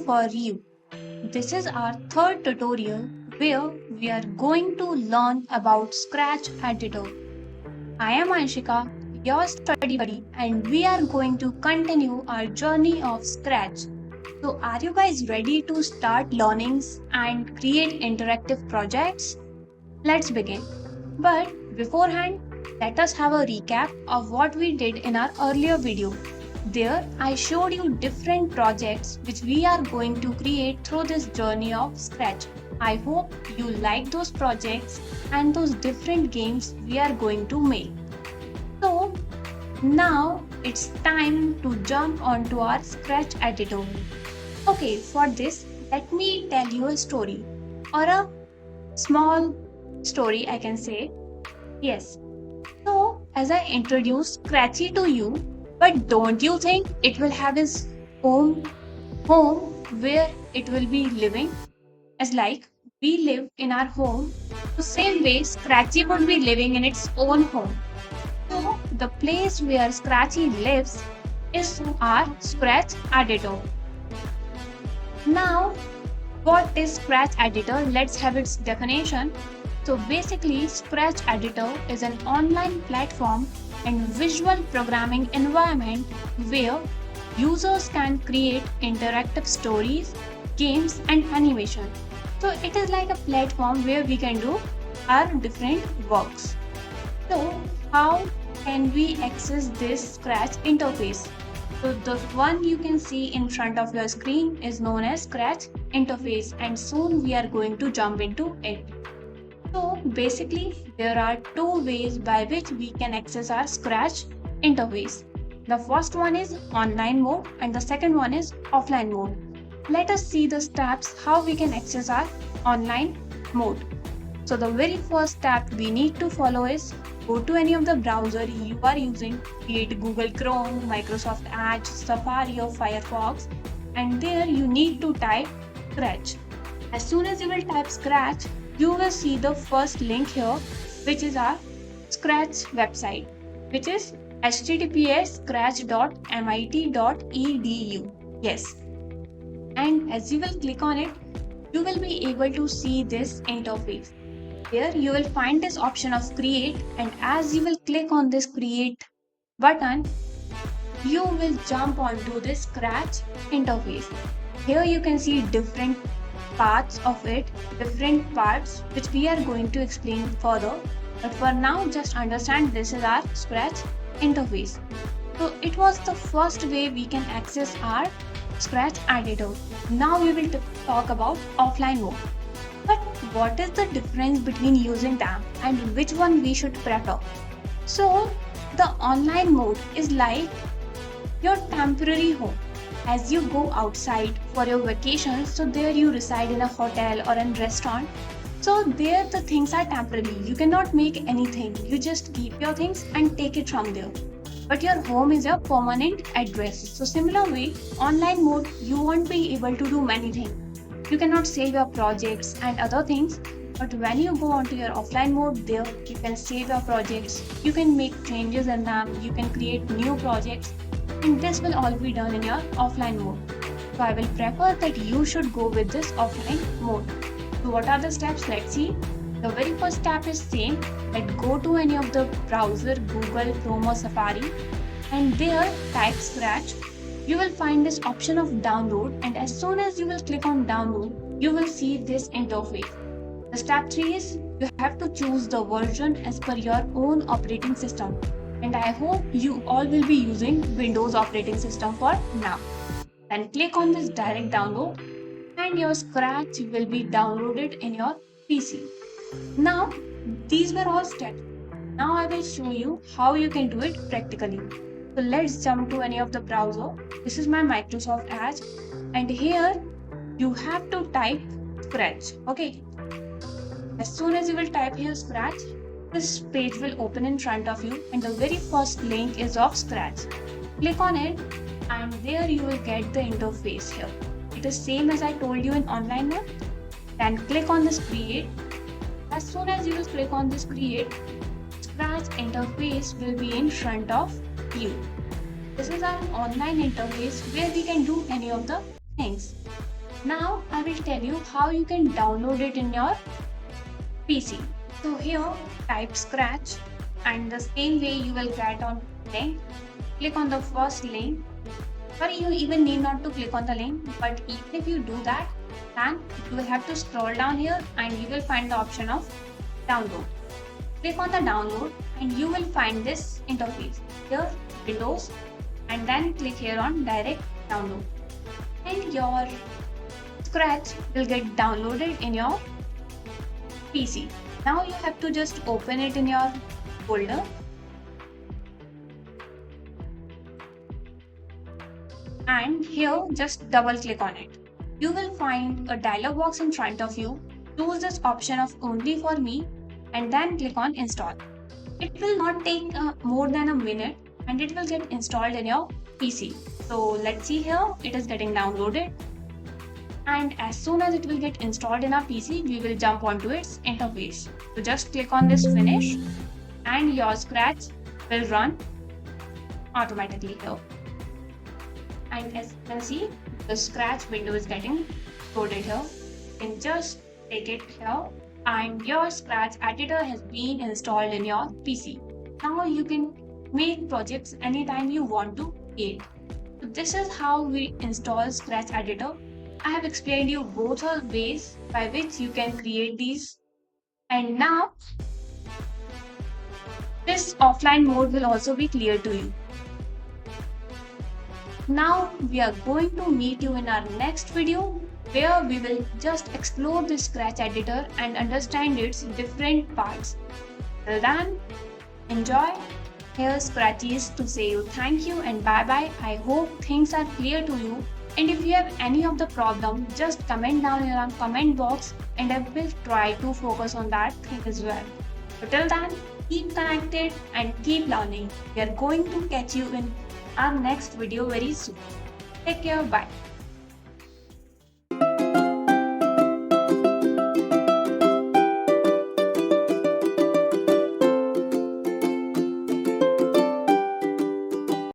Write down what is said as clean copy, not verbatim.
for you. This is our third tutorial where we are going to learn about Scratch editor. I am Anshika, your study buddy, and we are going to continue our journey of Scratch. So are you guys ready to start learning and create interactive projects? Let's begin. But beforehand, let us have a recap of what we did in our earlier video. There, I showed you different projects which we are going to create through this journey of Scratch. I hope you like those projects and those different games we are going to make. So, now it's time to jump onto our Scratch editor. Okay, for this, let me tell you a story or a small story, I can say. Yes. So, as I introduced Scratchy to you, but don't you think it will have its home where it will be living? As like we live in our home, the same way Scratchy would be living in its own home. So, the place where Scratchy lives is our Scratch editor. Now, what is Scratch editor? Let's have its definition. So basically, Scratch editor is an online platform and visual programming environment where users can create interactive stories, games and animation. So it is like a platform where we can do our different works. So how can we access this Scratch interface? So the one you can see in front of your screen is known as Scratch interface, and soon we are going to jump into it. So basically, there are two ways by which we can access our Scratch interface. The first one is online mode and the second one is offline mode. Let us see the steps how we can access our online mode. So the very first step we need to follow is go to any of the browser you are using, be it Google Chrome, Microsoft Edge, Safari or Firefox, and there you need to type Scratch. As soon as you will type Scratch, you will see the first link here, which is our Scratch website, which is https://scratch.mit.edu. Yes. And as you will click on it, you will be able to see this interface. Here you will find this option of create, and as you will click on this create button, you will jump onto this Scratch interface. Here you can see different parts of it, different parts which we are going to explain further, but for now just understand this is our Scratch interface. So it was the first way we can access our Scratch editor. Now we will talk about offline mode. But what is the difference between using them and which one we should prefer? So the online mode is like your temporary home. As you go outside for your vacation, so there you reside in a hotel or a restaurant. So there the things are temporary. You cannot make anything. You just keep your things and take it from there. But your home is your permanent address. So similar way, online mode, you won't be able to do many things. You cannot save your projects and other things. But when you go onto your offline mode, there you can save your projects. You can make changes in them. You can create new projects. And this will all be done in your offline mode. So I will prefer that you should go with this offline mode. So what are the steps? Let's see. The very first step is same, that go to any of the browser, Google, Chrome or Safari, and there type Scratch. You will find this option of download, and as soon as you will click on download, you will see this interface. The step 3 is you have to choose the version as per your own operating system. And I hope you all will be using Windows operating system for now. Then click on this direct download and your Scratch will be downloaded in your PC. Now, these were all steps. Now I will show you how you can do it practically. So let's jump to any of the browser. This is my Microsoft Edge, and here you have to type Scratch. Okay. As soon as you will type here Scratch, this page will open in front of you, and the very first link is of Scratch. Click on it and there you will get the interface here. It is same as I told you in online mode. Then click on this create. As soon as you will click on this create, Scratch interface will be in front of you. This is our online interface where we can do any of the things. Now I will tell you how you can download it in your PC. So here type Scratch, and the same way you will get on link. Click on the first link. Or you even need not to click on the link, but even if you do that, then you will have to scroll down here and you will find the option of download. Click on the download and you will find this interface. Here Windows, and then click here on direct download. And your Scratch will get downloaded in your PC. Now you have to just open it in your folder. And here just double click on it. You will find a dialog box in front of you. Choose this option of only for me and then click on install. It will not take more than a minute and it will get installed in your PC. So let's see here, it is getting downloaded. And as soon as it will get installed in our PC, we will jump onto its interface. So just click on this finish and your Scratch will run automatically here. And as you can see, the Scratch window is getting loaded here. You can just take it here and your Scratch editor has been installed in your PC. Now you can make projects anytime you want to create. So this is how we install Scratch editor. I have explained you both the ways by which you can create these. And now this offline mode will also be clear to you. Now we are going to meet you in our next video where we will just explore the Scratch editor and understand its different parts. Till then, enjoy. Here Scratchy is to say you thank you and bye bye. I hope things are clear to you. And if you have any of the problem, just comment down in our comment box and I will try to focus on that thing as well. So till then, keep connected and keep learning. We are going to catch you in our next video very soon. Take care, bye.